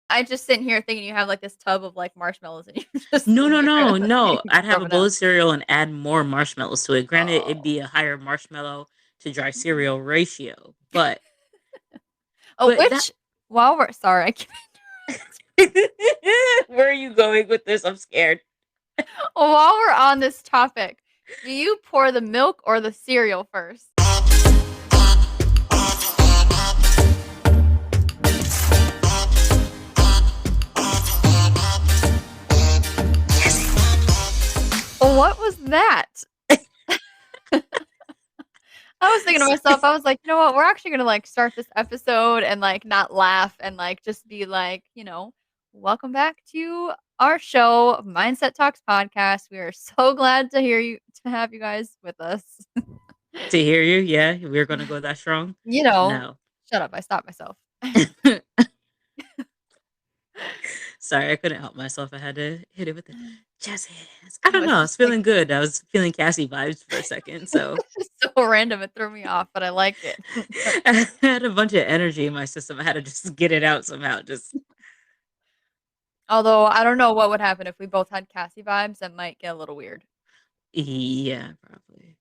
I just sitting here thinking you have like this tub of like marshmallows and you just No, no, no, you no. just I'd have throw a it bowl out. of cereal and add more marshmallows to it. Granted, it'd Oh. be a higher marshmallow to dry cereal ratio, but Oh, but that which while we're sorry, I keep where are you going with this? I'm scared. while we're on this topic, do you pour the milk or the cereal first? What was that? I was thinking to myself, I was like, you know what? We're actually gonna like start this episode and like not laugh and like just be like, welcome back to our show, Mindset Talks podcast. We are so glad to have you guys with us. To hear you, yeah, we're gonna go that strong. You know, No. shut up, I stopped myself. Sorry, I couldn't help myself. I had to hit it with the jazz hands. I No, don't it's know. I was just like feeling good. I was feeling Cassie vibes for a second. So it's just so random. It threw me off, but I like it. I had a bunch of energy in my system. I had to just get it out somehow. Just Although I don't know what would happen if we both had Cassie vibes. That might get a little weird yeah, probably.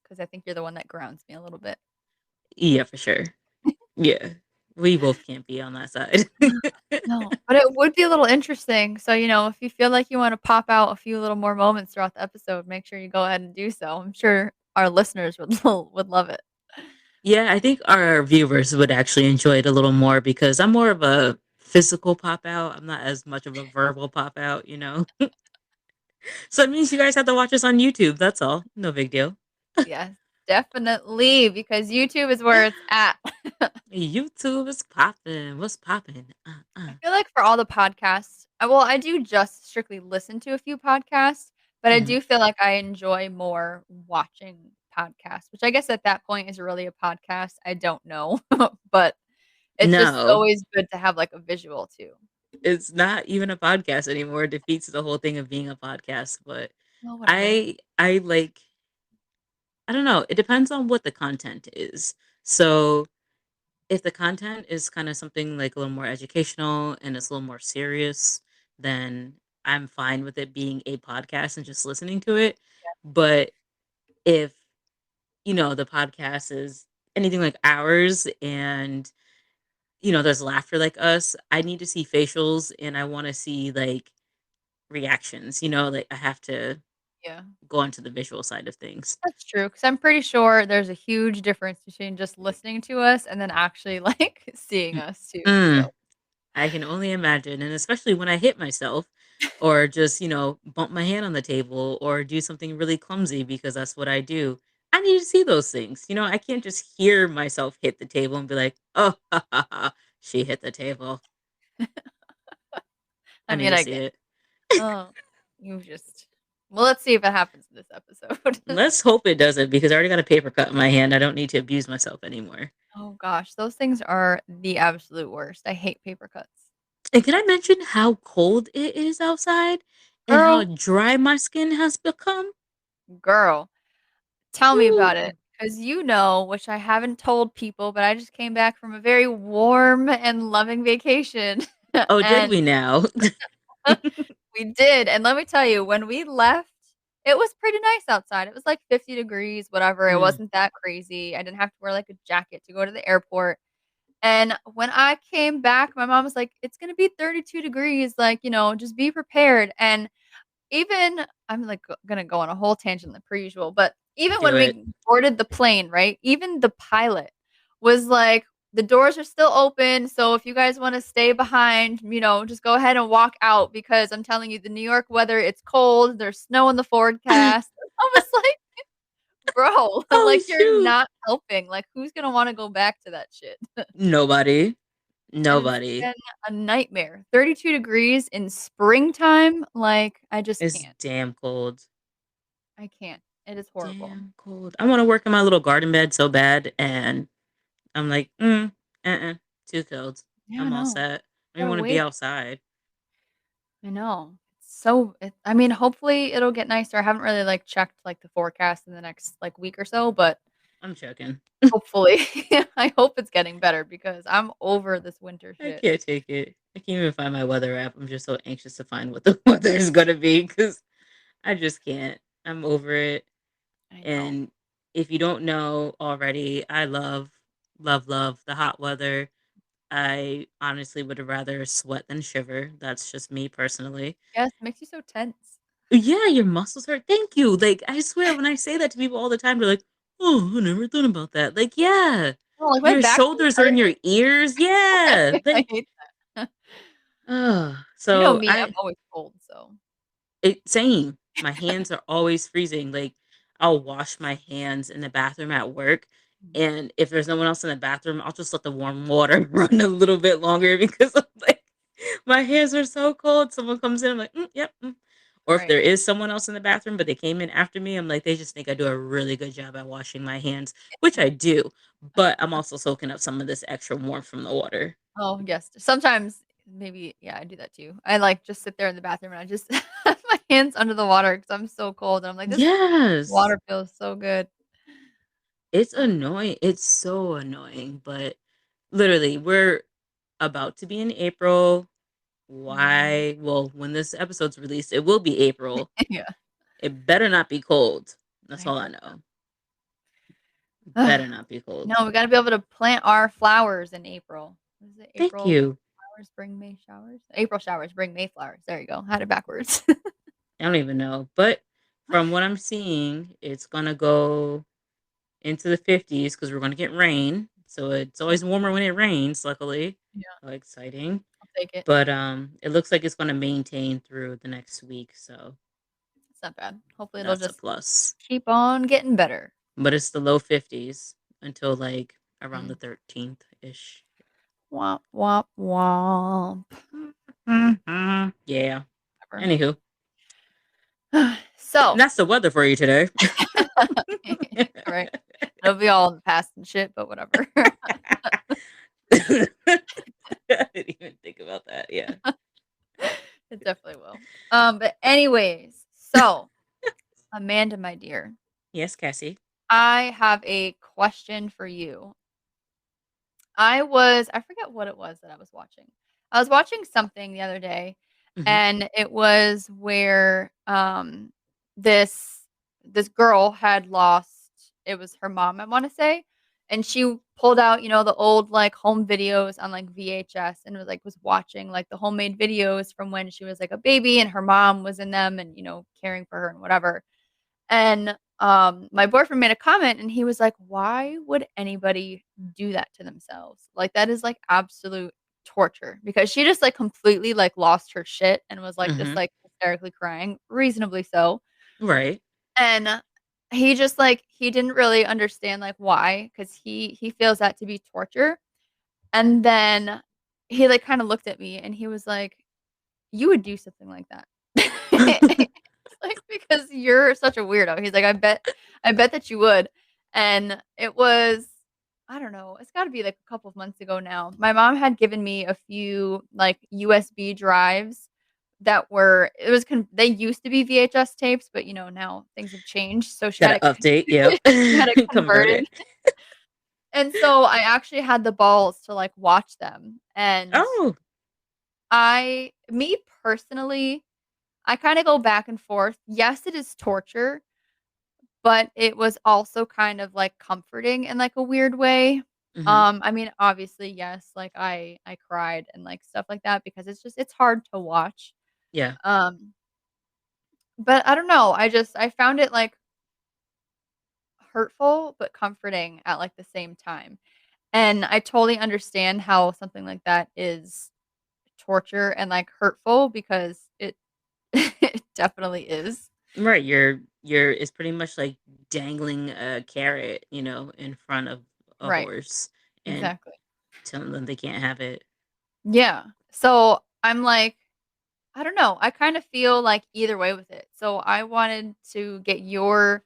because I think you're the one that grounds me a little bit. Yeah, for sure. Yeah. We both can't be on that side. No, but it would be a little interesting. So, if you feel like you want to pop out a few little more moments throughout the episode, make sure you go ahead and do so. I'm sure our listeners would would love it. Yeah, I think our viewers would actually enjoy it a little more because I'm more of a physical pop out. I'm not as much of a verbal pop out. So it means you guys have to watch us on YouTube. That's all. No big deal. Yes, definitely, because YouTube is where it's at. YouTube is popping. What's popping? I feel like for all the podcasts, I do just strictly listen to a few podcasts, but I Mhm. do feel like I enjoy more watching podcasts, which I guess at that point is really a podcast. I don't know, but it's just No, always good to have like a visual too. it's not even a podcast anymore. It defeats the whole thing of being a podcast. But Oh, whatever. I like I don't know. It depends on what the content is. So if the content is kind of something like a little more educational and it's a little more serious, then I'm fine with it being a podcast and just listening to it. But if, the podcast is anything like ours and, there's laughter like us, I need to see facials and I want to see like reactions, like I have to Yeah, go onto the visual side of things. that's true. Because 'cause I'm pretty sure there's a huge difference between just listening to us and then actually, like, seeing us too, Mm. so I can only imagine, and especially when I hit myself or just, bump my hand on the table or do something really clumsy because that's what I do. I need to see those things. I can't just hear myself hit the table and be like, "Oh, ha, ha, ha, she hit the table." I I need mean, to I see get it. oh, you just well, let's see if it happens in this episode. Let's hope it doesn't because I already got a paper cut in my hand. I don't need to abuse myself anymore. Oh gosh, those things are the absolute worst. I hate paper cuts. And can I mention how cold it is outside and how Girl, dry my skin has become? girl, tell me about it. Ooh. Because which I haven't told people, but I just came back from a very warm and loving vacation, Oh, did and we now? we did, and let me tell you, when we left, it was pretty nice outside. It was like 50 degrees, whatever. It Mm. wasn't that crazy. I didn't have to wear like a jacket to go to the airport. And when I came back, my mom was like, "It's gonna be 32 degrees, like, just be prepared." And even I'm like gonna go on a whole tangent like per usual, but even Do when it. we boarded the plane, right? Even the pilot was like, the doors are still open, so if you guys want to stay behind, just go ahead and walk out because I'm telling you, the New York weather, it's cold. There's snow in the forecast. I was like, bro, Oh, like you're shoot. not helping. Like, who's gonna want to go back to that shit? Nobody. It's Nobody. been a nightmare. 32 degrees in springtime, like I just It's can't. damn cold. I can't. It is horrible. Damn cold. I want to work in my little garden bed so bad, and I'm like, too cold. Yeah, I I'm all know. set. I don't Gotta want to be wait. outside. I know. I mean, hopefully it'll get nicer. I haven't really like checked like the forecast in the next like week or so, but I'm joking. hopefully I hope it's getting better because I'm over this winter I shit. can't take it. I can't even find my weather app. I'm just so anxious to find what the weather is gonna be because I just can't. I'm over it. I know. And if you don't know already, I love, love, love the hot weather. I honestly would rather sweat than shiver. That's just me personally. Yes, makes you so tense. Yeah, your muscles hurt. Thank you. Like, I swear, when I say that to people all the time, they're like, "Oh, I never thought about that." Like, yeah, Oh, like my your back keeps shoulders are in hurting. your ears. Yeah, I like, hate that. You know so me, I'm always cold, so same. My hands are always freezing. Like, I'll wash my hands in the bathroom at work, Mhm. and if there's no one else in the bathroom, I'll just let the warm water run a little bit longer because I'm like, my hands are so cold. Someone comes in, I'm like, yep. Or if Right. there is someone else in the bathroom, but they came in after me, I'm like, they just think I do a really good job at washing my hands, which I do. But I'm also soaking up some of this extra warmth from the water. Oh, yes. Sometimes maybe yeah, I do that too. I, like, just sit there in the bathroom and I just have my hands under the water because 'cause I'm so cold, and I'm like, "This Yes. water feels so good." It's annoying. It's so annoying, but literally, we're about to be in April. Mhm. Why? Well, when this episode's released, it will be April. Yeah, It better not be cold. That's I all I hope know. not. Better not be cold. No, we gotta be able to plant our flowers in April. What is it? Thank April you. flowers bring May showers? April showers bring May flowers. There you go. Had it backwards. I don't even know. But from what I'm seeing, it's gonna go into the 50s because we're gonna get rain. So it's always warmer when it rains, luckily. Yeah, How exciting. I'll take it. But it looks like it's gonna maintain through the next week. So It's not bad. Hopefully it'll that's a just plus. keep on getting better. But it's the low 50s until like around the Mm. 13th ish. Womp womp womp. Yeah. Whatever. Anywho, So, that's the weather for you today. right. It'll be all in the past and shit, but whatever. I didn't even think about that. Yeah. It definitely will. But anyways, so Amanda, my dear, Yes, Cassie. I have a question for you. I forget what it was that I was watching. I was watching something the other day, Hmm. and it was where, this this girl had lost it was her mom, I wanna say, and she pulled out, the old, like, home videos on, like, VHS and was watching, like, the homemade videos from when she was, like, a baby and her mom was in them and, caring for her and whatever. And, my boyfriend made a comment and he was like, "Why would anybody do that to themselves? Like, that is, like, absolute torture." Because she just, like, completely, like, lost her shit and was, like, just, Hmm. like, hysterically crying, reasonably so. Right. And he just, like he didn't really understand, like, why, because he feels that to be torture. And then he, like, kinda looked at me and he was like, you would do something like that. It's like, "Because you're such a weirdo." He's like, I bet that you would." And it was I don't know, it's gotta be, like, a couple of months ago now. My mom had given me a few, like, USB drives that were it was con they used to be VHS tapes, but, now things have changed, so she had Gotta it update. Yep. she had it Convert converted. it. And so I actually had the balls to, like, watch them, and Oh. me personally, I kinda go back and forth. Yes, it is torture, but it was also kind of, like, comforting in, like, a weird way. Hmm. I mean, obviously, yes, like, I cried and, like, stuff like that because it's hard to watch. Yeah. Um, but I don't know, I found it, like, hurtful, but comforting at, like, the same time. And I totally understand how something like that is torture and, like, hurtful because it it definitely is. Right. You're it's pretty much like dangling a carrot, in front of a Right, horse and exactly. telling them they can't have it. Yeah. So, I'm like, I don't know, I kinda feel like either way with it. So, I wanted to get your,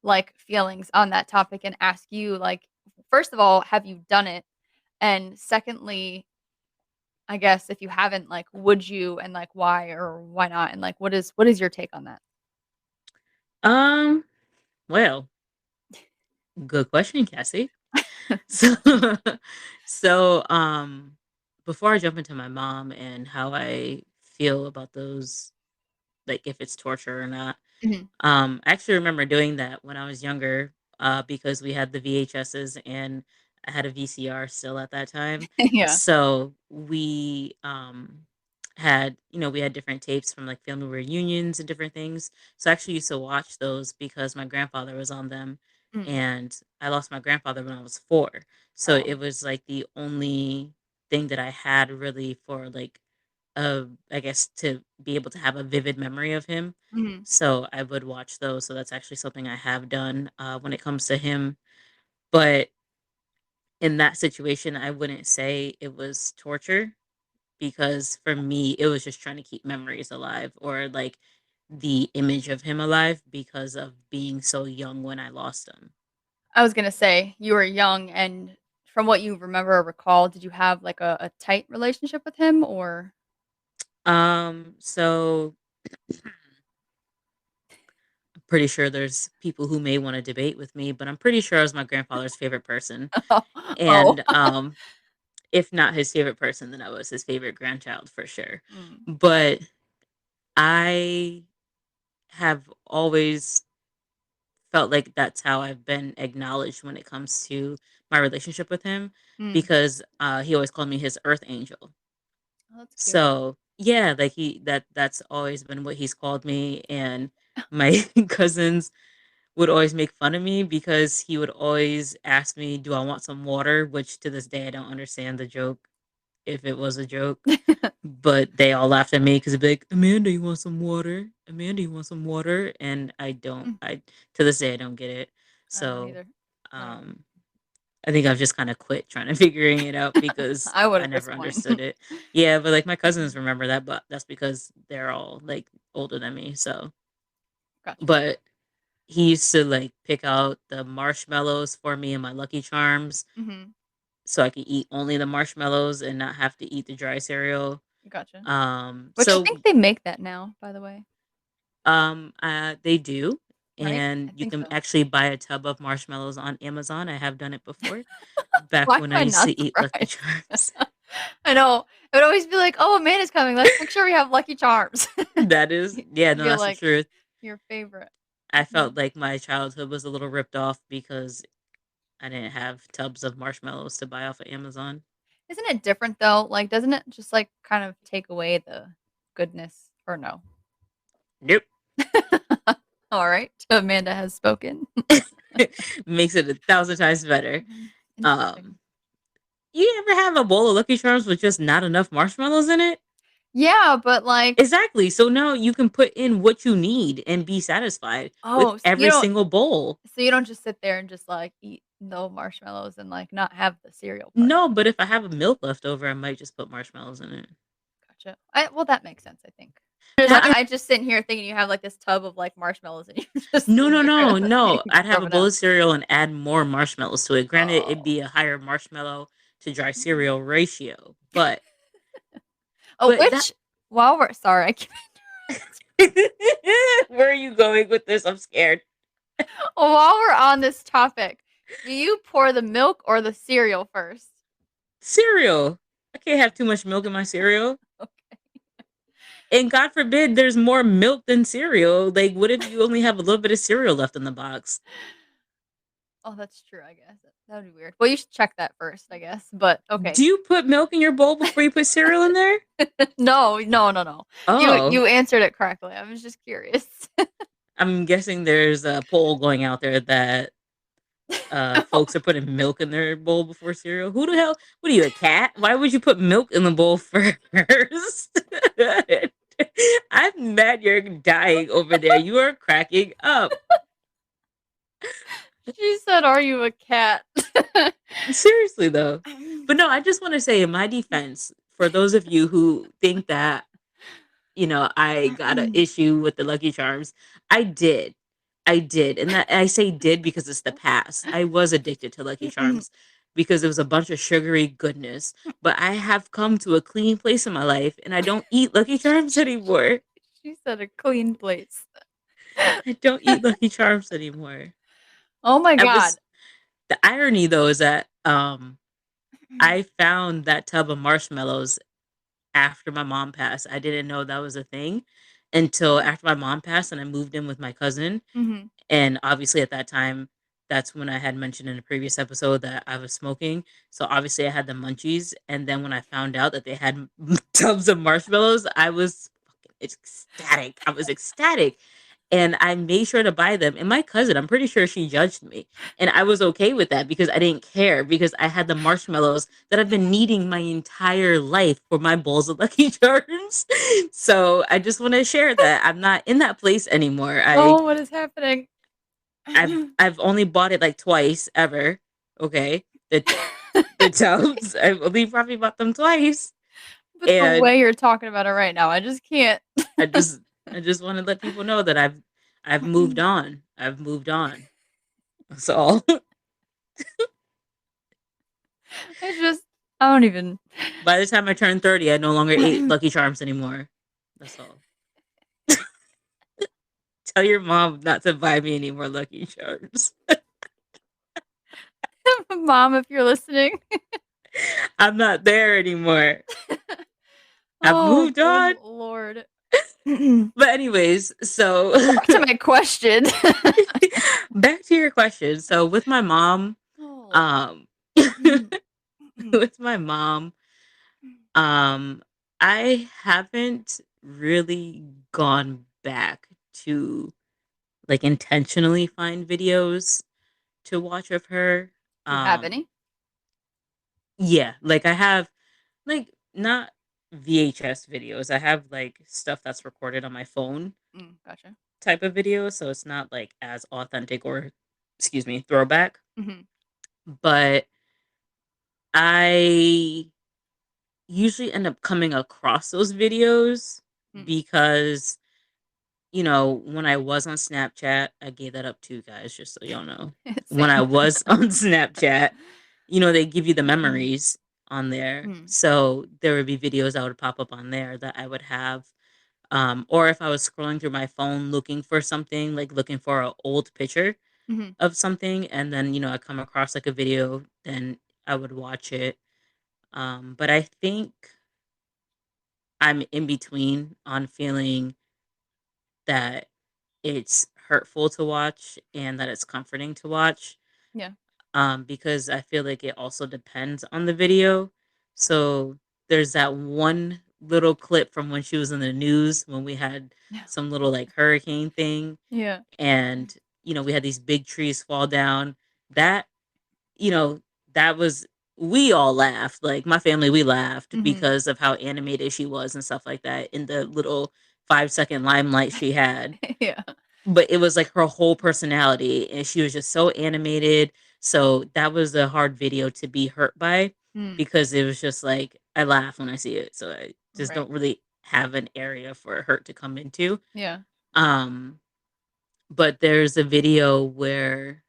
like, feelings on that topic and ask you, like, first of all, have you done it? And secondly, I guess if you haven't, like, would you and, like, why or why not? And, like, what is your take on that? Um, well, good question, Cassie. So so before I jump into my mom and how I feel about those, like if it's torture or not, Mhm. I actually remember doing that when I was younger, because we had the VHSs and I had a VCR still at that time. Yeah. So we had, we had different tapes from like family reunions and different things. So I actually used to watch those because my grandfather was on them, Mm. and I lost my grandfather when I was 4. So Oh. it was like the only thing that I had really for like I guess to be able to have a vivid memory of him. Mhm. So I would watch those. So that's actually something I have done when it comes to him. But in that situation, I wouldn't say it was torture because for me, it was just trying to keep memories alive or like the image of him alive because of being so young when I lost him. I was gonna say, you were young, and from what you remember or recall, did you have, like, a tight relationship with him, or So I'm pretty sure there's people who may want to debate with me, but I'm pretty sure I was my grandfather's favorite person. Oh. And if not his favorite person, then I was his favorite grandchild for sure. Mm, But I have always felt like that's how I've been acknowledged when it comes to my relationship with him mm. because he always called me his earth angel. Oh, that's cute. So yeah, like that's always been what he's called me. And my cousins would always make fun of me because he would always ask me, "Do I want some water?" Which to this day I don't understand the joke, if it was a joke. But they all laughed at me because 'cause they'd be like, "Amanda, you want some water? Amanda, you want some water?" And Mm, I to this day, I don't get it. I don't So, either. I don't um, I think I've just kinda quit trying to figuring it out because I would I at this never point. understood it. Yeah, but, like, my cousins remember that, but that's because they're all, like, older than me, so Gotcha. but he used to, like, pick out the marshmallows for me and my Lucky Charms Mhm. so I could eat only the marshmallows and not have to eat the dry cereal. Gotcha. Which I So think they make that now, by the way, They do, right? and I you think can so. actually buy a tub of marshmallows on Amazon. I have done it before, back Why am when I I used to not eat Lucky surprised? Charms. I know. It would always be like, "Oh, Amanda's coming. Let's make sure we have Lucky Charms." That is, yeah, It'd no, be that's the like truth. your favorite. I Mhm. felt like my childhood was a little ripped off because I didn't have tubs of marshmallows to buy off of Amazon. Isn't it different though? Like, doesn't it just like kind of take away the goodness or no? Nope. All right. Amanda has spoken. Makes it 1,000 times better. Mhm. Interesting. Um, you ever have a bowl of Lucky Charms with just not enough marshmallows in it? Yeah, but like, Exactly. So now you can put in what you need and be satisfied with oh, every single bowl. so you don't just sit there and just like eat no marshmallows and like not have the cereal part. No, but if I have a milk left over, I might just put marshmallows in it. Gotcha. Well, that makes sense, I think. 'Cause Now, I just sitting here thinking you have like this tub of like marshmallows and you're just no, sitting no, there no, no. eating I'd have from a it bowl out. of cereal and add more marshmallows to it. Granted, it'd Oh. be a higher marshmallow to dry Mm. cereal ratio, Oh, but that. which while we're sorry, I keep Where are you going with this? I'm scared. while we're on this topic, do you pour the milk or the cereal first? Cereal. I can't have too much milk in my cereal. Okay. And God forbid there's more milk than cereal. Like, what if you only have a little bit of cereal left in the box? Oh, that's true, I guess. That would be weird. Well, you should check that first, I guess. But okay. Do you put milk in your bowl before you put cereal in there? No, no, no, no. Oh, You answered it correctly. I was just curious. I'm guessing there's a poll going out there that No. folks are putting milk in their bowl before cereal. Who the hell? What are you, a cat? Why would you put milk in the bowl first? I'm mad you're dying over there. You are cracking up. She said, "Are you a cat?" Seriously though. But no, I just want to say in my defense, for those of you who think that, I got an issue with the Lucky Charms, I did. I did. And that I say did because it's the past. I was addicted to Lucky Charms because it was a bunch of sugary goodness. But I have come to a clean place in my life and I don't eat Lucky Charms anymore. She said a clean place. I don't eat Lucky Charms anymore. Oh my I god. was The irony though is that I found that tub of marshmallows after my mom passed. I didn't know that was a thing until after my mom passed and I moved in with my cousin. Mhm. And obviously at that time, that's when I had mentioned in a previous episode that I was smoking. So obviously I had the munchies. And then when I found out that they had tubs of marshmallows, I was fucking ecstatic. I was ecstatic. And I made sure to buy them. And my cousin, I'm pretty sure she judged me. And I was okay with that because I didn't care because I had the marshmallows that I've been needing my entire life for my bowls of Lucky Charms. So I just want to share that I'm not in that place anymore. Oh, what is happening? I've only bought it like twice ever. Okay. The tubs. I've only probably bought them twice. But the And way you're talking about it right now, I just can't. I just I just want to let people know that I've moved on. I've moved on. That's all. I just I don't even By the time I turned 30, I no longer ate Lucky Charms anymore. That's all. Tell your mom not to buy me any more Lucky Charms. Mom, if you're listening. I'm not there anymore. I've Oh, moved good on. lord. But anyways, so Back to my question. back to your question. So with my mom, Oh, lord. um with my mom, um I haven't really gone back to like intentionally find videos to watch of her. Do you have Um any? yeah, like I have like not VHS videos. I have like stuff that's recorded on my phone Gotcha. type of video, so it's not like as authentic or excuse me, throwback. Mhm. But I usually end up coming across those videos Mm. because when I was on Snapchat, I gave that up too, guys, just so y'all know. When I Same. was on Snapchat, they give you the memories on there. Mm. So there would be videos that would pop up on there that I would have. Or if I was scrolling through my phone looking for something, like looking for an old picture Mhm. of something, and then, I come across like a video, then I would watch it. But I think I'm in between on feeling that it's hurtful to watch and that it's comforting to watch, Yeah. because I feel like it also depends on the video. So there's that one little clip from when she was in the news when we had Yeah. some little like hurricane thing, Yeah. and we had these big trees fall down. That you know, that was we all laughed. Like my family, we laughed Mhm. because of how animated she was and stuff like that in the little 5-second limelight she had. Yeah. But it was like her whole personality and she was just so animated. So that was a hard video to be hurt by Mm. because it was just like I laugh when I see it. So I just Right. don't really have an area for hurt to come into. Yeah. Um but there's a video where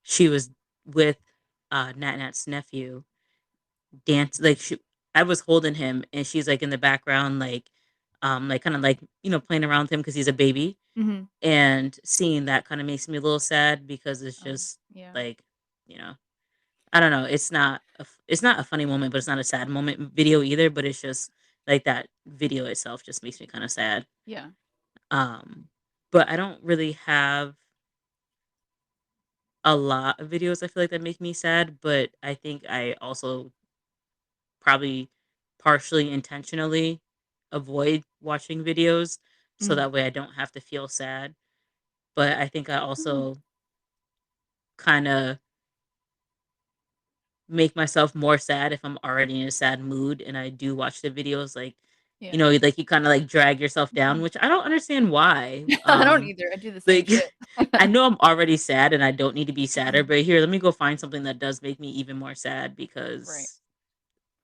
she was with Nat Nat's nephew dance like I was holding him and she's like in the background like kind of like playing around with him because he's a baby, Mhm. and seeing that kind of makes me a little sad because it's Oh, just yeah. like you know I don't know, it's not a funny moment but it's not a sad moment video either, but it's just like that video itself just makes me kind of sad. Yeah. um but I don't really have a lot of videos I feel like that make me sad, but I think I also probably partially intentionally avoid watching videos so Mm. that way I don't have to feel sad. But I think I Mm. also kind of make myself more sad if I'm already in a sad mood and I do watch the videos like Yeah. like you kind of like drag yourself down, Mhm. which I don't understand why. I don't either. I do the same Like shit. I know I'm already sad and I don't need to be sadder, but here let me go find something that does make me even more sad Right. because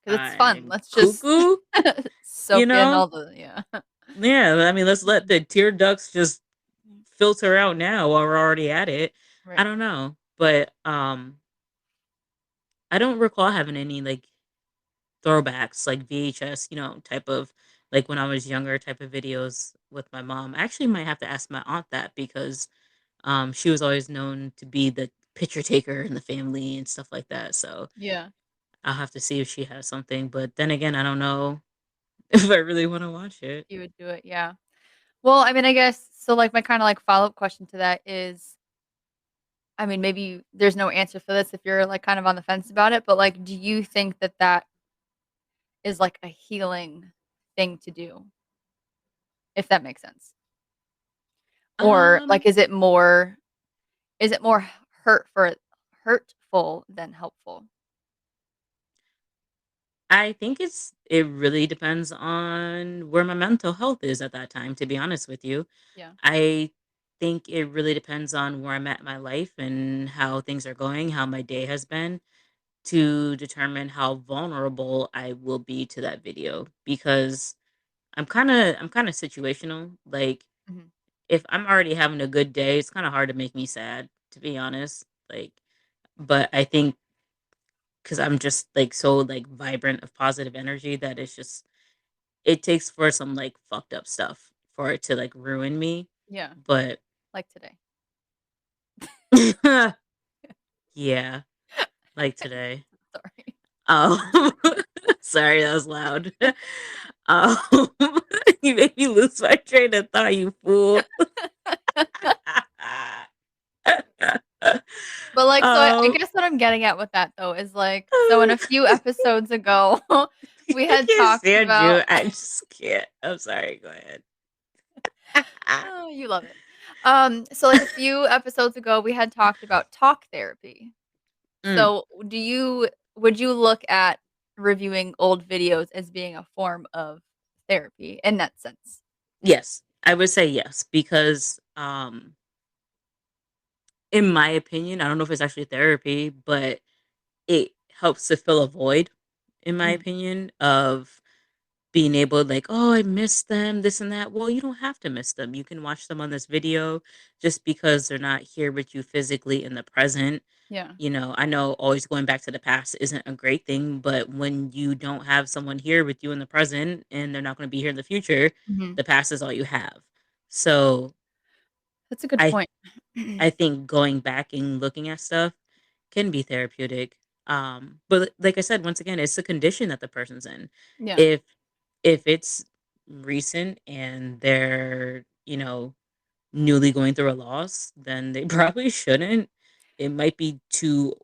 'Cause it's fun. I'm Let's just cuckoo, you soak in know? all the yeah. Yeah, I mean, let's let the tear ducts just Mm. filter out now while we're already at it. I Right. don't know, but I don't recall having any like throwbacks, like VHS, type of like when I was younger type of videos with my mom. I actually might have to ask my aunt that because she was always known to be the picture taker in the family and stuff like that. So Yeah. I'll have to see if she has something. But then again, I don't know if I really want to watch it. You would do it, yeah. Well, I mean, I guess so like my kind of like follow-up question to that is I mean, maybe there's no answer for this if you're like kind of on the fence about it, but like do you think that that is like a healing thing to do, if that makes sense? Or Um, like is it more hurtful than helpful? I think it really depends on where my mental health is at that time, to be honest with you. Yeah. I think it really depends on where I'm at in my life and how things are going, how my day has been to determine how vulnerable I will be to that video because I'm kind of situational. Like Mhm. if I'm already having a good day, it's kind of hard to make me sad, to be honest. Like but I think cuz I'm just like so like vibrant of positive energy that it's just it takes for some like fucked up stuff for it to like ruin me. Yeah, But like today. yeah, like today. Sorry. Oh, sorry, that was loud. Um, you made me lose my train of thought, you fool. But, like, so I um, guess what I'm getting at with that, though, is, like so in a few episodes ago, we I had can't talked stand you. about I just can't. I'm sorry. Go ahead. oh, you love it. So, like, a few episodes ago, we had talked about talk therapy. Mm, So, do you would you look at reviewing old videos as being a form of therapy in that sense? yes, I would say yes because, in my opinion, I don't know if it's actually therapy, but it helps to fill a void, in my Mhm. opinion, of being able to like, "Oh, I miss them, this and that." Well, you don't have to miss them. You can watch them on this video just because they're not here with you physically in the present. Yeah. You know, I know always going back to the past isn't a great thing, but when you don't have someone here with you in the present and they're not going to be here in the future, Mhm. the past is all you have. So, That's a good I point. I think going back and looking at stuff can be therapeutic. But like I said, once again, it's the condition that the person's in. Yeah. If if it's recent and they're, newly going through a loss, then they probably shouldn't. It might be too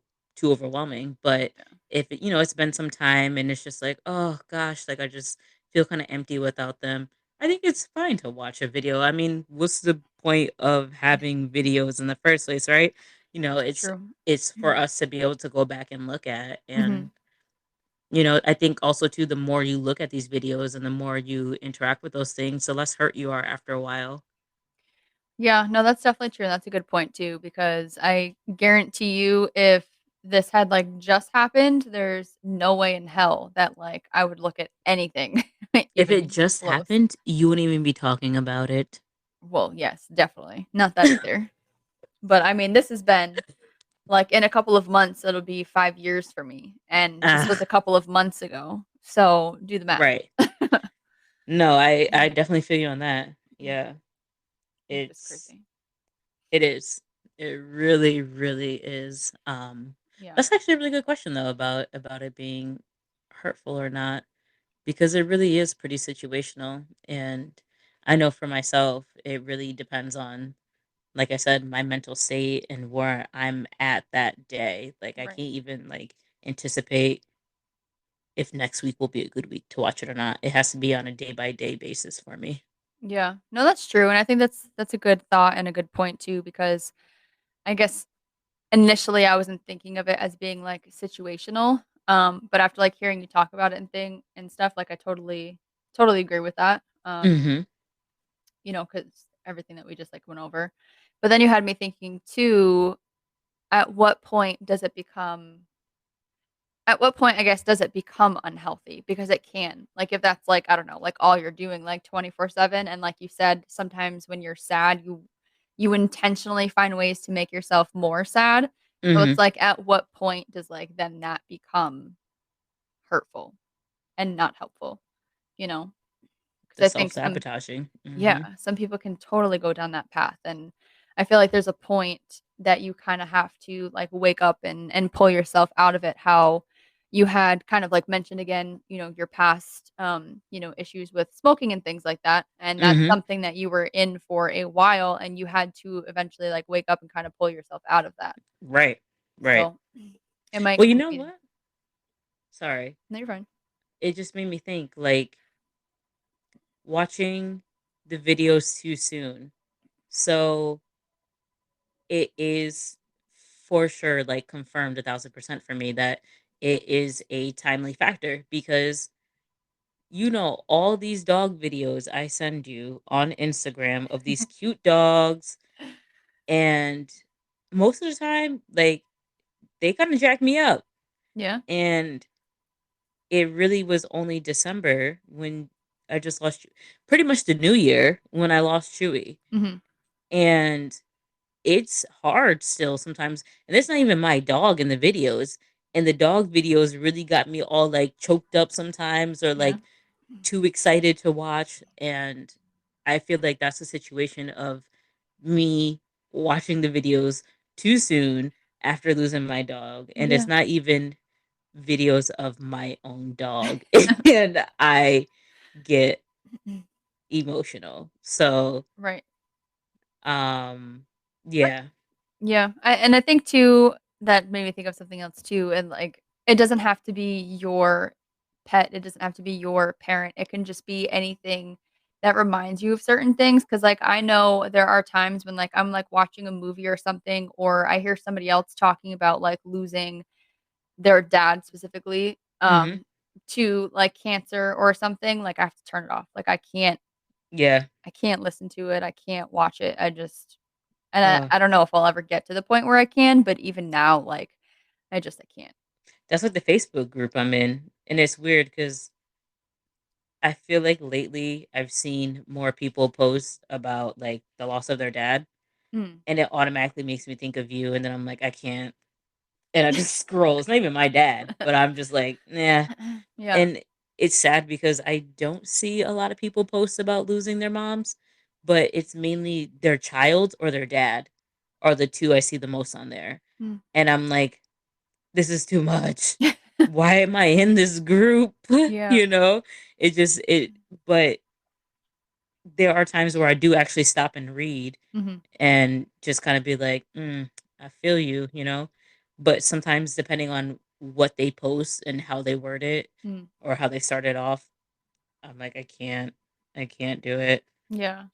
overwhelming. But Yeah. if it's been some time and it's just like, oh gosh, like I just feel kind of empty without them. I think it's fine to watch a video. I mean, what's the point of having videos in the first place, right? You know, That's it's true. it's for us to be able to go back and look at. Mhm. And I think also too, the more you look at these videos and the more you interact with those things, the less hurt you are after a while. Yeah, no, that's definitely true. That's a good point too, because I guarantee you if this had like just happened, there's no way in hell that like I would look at anything If it even just close. happened, you wouldn't even be talking about it. Well, yes, definitely. Not that either. But I mean, this has been like in a couple of months, it'll be 5 years for me. And this was Ah, a couple of months ago. So do the math. right. No, I definitely feel you on that. Yeah. It's just It's crazy. it is. It really, really is. Yeah. That's actually a really good question though about it being hurtful or not because it really is pretty situational and I know for myself it really depends on like I said my mental state and where I'm at that day. Like I Right. can't even like anticipate if next week will be a good week to watch it or not. It has to be on a day by day basis for me. Yeah. No, that's true. And I think that's a good thought and a good point too, because I guess initially I wasn't thinking of it as being like situational. But after like hearing you talk about it and stuff, like I totally agree with that. Mhm. Because everything that we just like went over. But then you had me thinking too, at what point does it become at what point, I guess, does it become unhealthy? Because it can. Like if that's like, I don't know, like all you're doing like 24/7 and like you said, sometimes when you're sad, you intentionally find ways to make yourself more sad. So it's Mhm. like at what point does like then that become hurtful and not helpful, you know? Because The I think some self-sabotaging. yeah, Mhm. some people can totally go down that path and I feel like there's a point that you kind of have to like wake up and pull yourself out of it. How you had kind of like mentioned again, your past, issues with smoking and things like that. And that's Mhm. something that you were in for a while and you had to eventually like wake up and kind of pull yourself out of that. Right. Right. So it might Well, you kind of know be, what? Sorry. no, you're fine. It just made me think like watching the videos too soon. So it is for sure like confirmed 1,000% for me that it is a timely factor because all these dog videos I send you on Instagram of these cute dogs, and most of the time like they kind of jack me up. Yeah. And it really was only December when I just lost pretty much the new year when I lost Chewy. Hmm. And it's hard still sometimes. And it's not even my dog in the videos. And the dog videos really got me all like choked up sometimes or Yeah. like too excited to watch. And I feel like that's a situation of me watching the videos too soon after losing my dog. And it's Yeah. not even videos of my own dog. And I get emotional. So, Right. um, But yeah. yeah, and I think too that made me think of something else too. And like, it doesn't have to be your pet. It doesn't have to be your parent. It can just be anything that reminds you of certain things. Because like I know there are times when like I'm like watching a movie or something, or I hear somebody else talking about like losing their dad specifically, Mhm. to like cancer or something. Like I have to turn it off. Like Yeah. I can't listen to it. I can't watch it. I just and Uh, I don't know if I'll ever get to the point where I can, but even now, like, I can't. that's like the Facebook group I'm in. And it's weird because I feel like lately I've seen more people post about like the loss of their dad. Mm. And it automatically makes me think of you. And then I'm like, I can't. And I just scroll. It's not even my dad, but I'm just like, nah. Yeah. And it's sad because I don't see a lot of people post about losing their moms, but it's mainly their child or their dad are the two I see the most on there. Mm. And I'm like, this is too much. Why am I in this group? Yeah. you know, it just, but there are times where I do actually stop and read Mhm. and just kind of be like, I feel you. But sometimes, depending on what they post and how they word it Mm. or how they started off, I'm like, I can't do it. Yeah.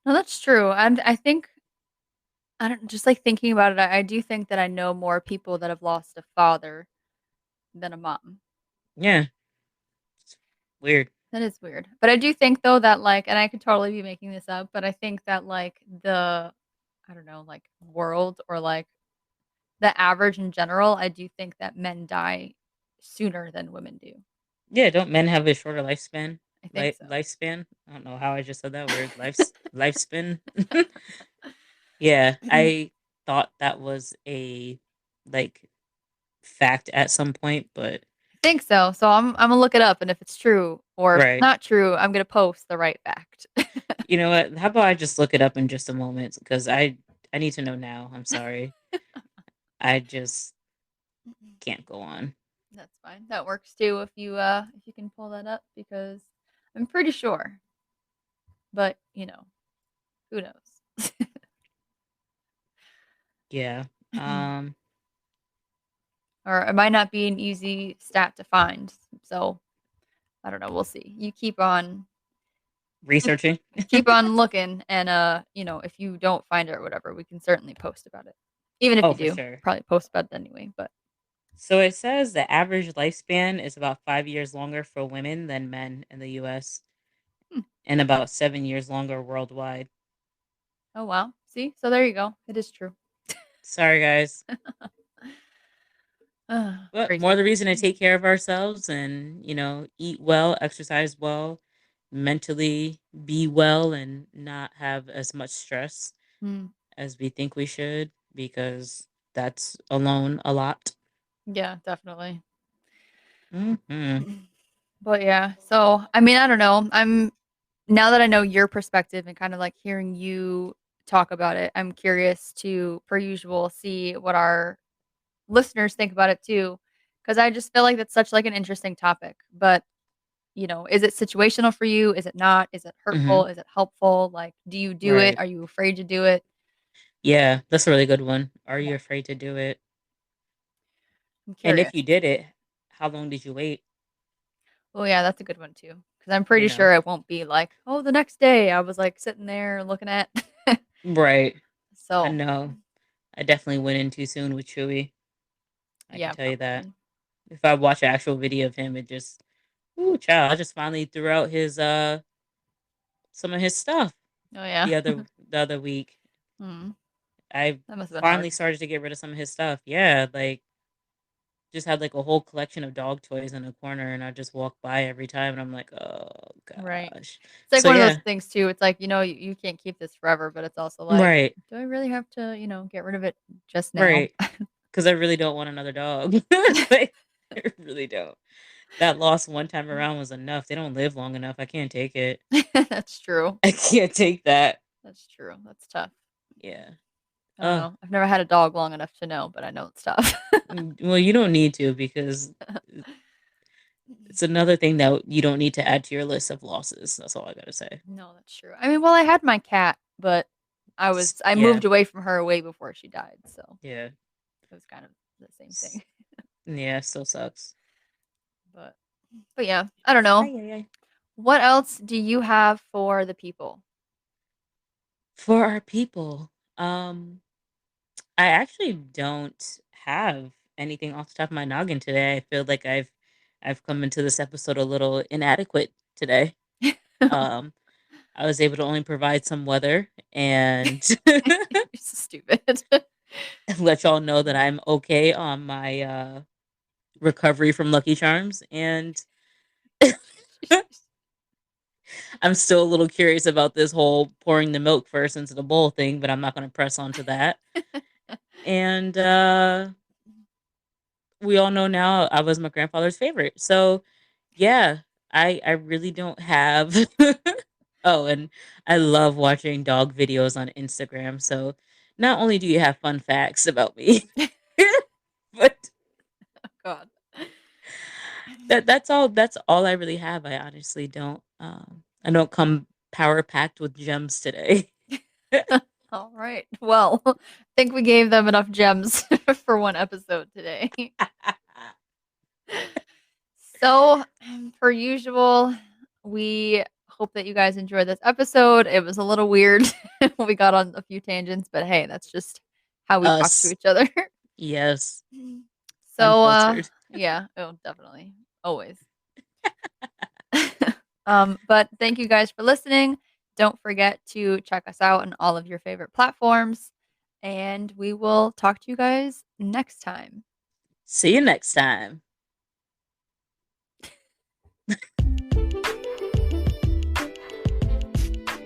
No, that's true. And I think I don't just like thinking about it, I do think that I know more people that have lost a father than a mom. Yeah, it's weird. That is weird. But I do think though that like and I could totally be making this up, but I think that like I don't know, like world or like the average in general, I do think that men die sooner than women do. Yeah, don't men have a shorter lifespan? I think so. Lifespan? I don't know how I just said that word. Lifespan. Yeah, I thought that was a like fact at some point, but I think so. So I'm gonna look it up, and if it's true or if it's right. not true, I'm gonna post the right fact. You know what? How about I just look it up in just a moment because I need to know now. I'm sorry. I just can't go on. That's fine. That works too if you can pull that up because I'm pretty sure. But who knows? Yeah. Or it might not be an easy stat to find. So I don't know. We'll see. You keep Researching. keep on looking, and if you don't find it or whatever, we can certainly post about it. Even if Oh, you for do, sure. probably post about it anyway. But So it says the average lifespan is about 5 years longer for women than men in the US hmm. and about 7 years longer worldwide. Oh wow. See? So there you go. It is true. Sorry, guys. But more Crazy. the reason to take care of ourselves and, eat well, exercise well, mentally be well, and not have as much stress Mm, as we think we should because that's alone a lot. yeah, definitely. Hmm. But yeah, so I mean, I don't know. I'm now that I know your perspective and kind of like hearing you talk about it. I'm curious to, per usual, see what our listeners think about it too, because I just feel like that's such like an interesting topic. But is it situational for you? Is it not? Is it Hmm. hurtful? Is it helpful? Like, do you do it? Right. Are you afraid to do it? Yeah, that's a really good one. Are Yeah, you afraid to do it? I'm And if curious. you did it, how long did you wait? Oh yeah, that's a good one too. Because I'm You pretty know? sure it won't be like, oh, the next day I was like sitting there looking at. Right. I So know. I definitely went in too soon with Chewy. I can yeah, tell you that. probably. If I watch an actual video of him, it just, ooh, child, I just finally threw out his some of his stuff Oh yeah. the other week. Hmm. I That must have been hard. finally started to get rid of some of his stuff. Yeah, like just had like a whole collection of dog toys in a corner, and I just walk by every time, and I'm like, oh Right. gosh. It's like So one of those yeah, things too. It's like, you can't keep this forever, but it's also like, right, do I really have to, get rid of it just now? right. Because I really don't want another dog. Like, I really don't. That loss one time around was enough. They don't live long enough. I can't take it. That's true. I can't take that. That's true. That's tough. Yeah. I don't Oh, know. I've never had a dog long enough to know, but I know it's tough. well, you don't need to because it's another thing that you don't need to add to your list of losses. That's all I gotta say. No, that's true. I mean, well, I had my cat, but I Yeah, moved away from her way before she died, so yeah, it was kind of the same S- thing. yeah. Still sucks. But but yeah, I don't know. Ay, ay, ay. What else do you have for the people? For our people, I actually don't have anything off the top of my noggin today. I feel like I've come into this episode a little inadequate today. Um, I was able to only provide some weather and You're so stupid. let y'all know that I'm okay on my recovery from Lucky Charms, and I'm still a little curious about this whole pouring the milk first into the bowl thing, but I'm not going to press on to that. And we all know now I was my grandfather's favorite. So, yeah, I really don't have Oh, and I love watching dog videos on Instagram. So, not only do you have fun facts about me, but God. that's all I really have. I honestly I don't come power packed with gems today. All right. Well, I think we gave them enough gems for one episode today. So, per usual, we hope that you guys enjoyed this episode. It was a little weird. We got on a few tangents, but hey, that's just how we talk to Us. each other. Yes. So, Unfiltered. yeah, oh, definitely. Always. But thank you guys for listening. Don't forget to check us out on all of your favorite platforms, and we will talk to you guys next time. See you next time.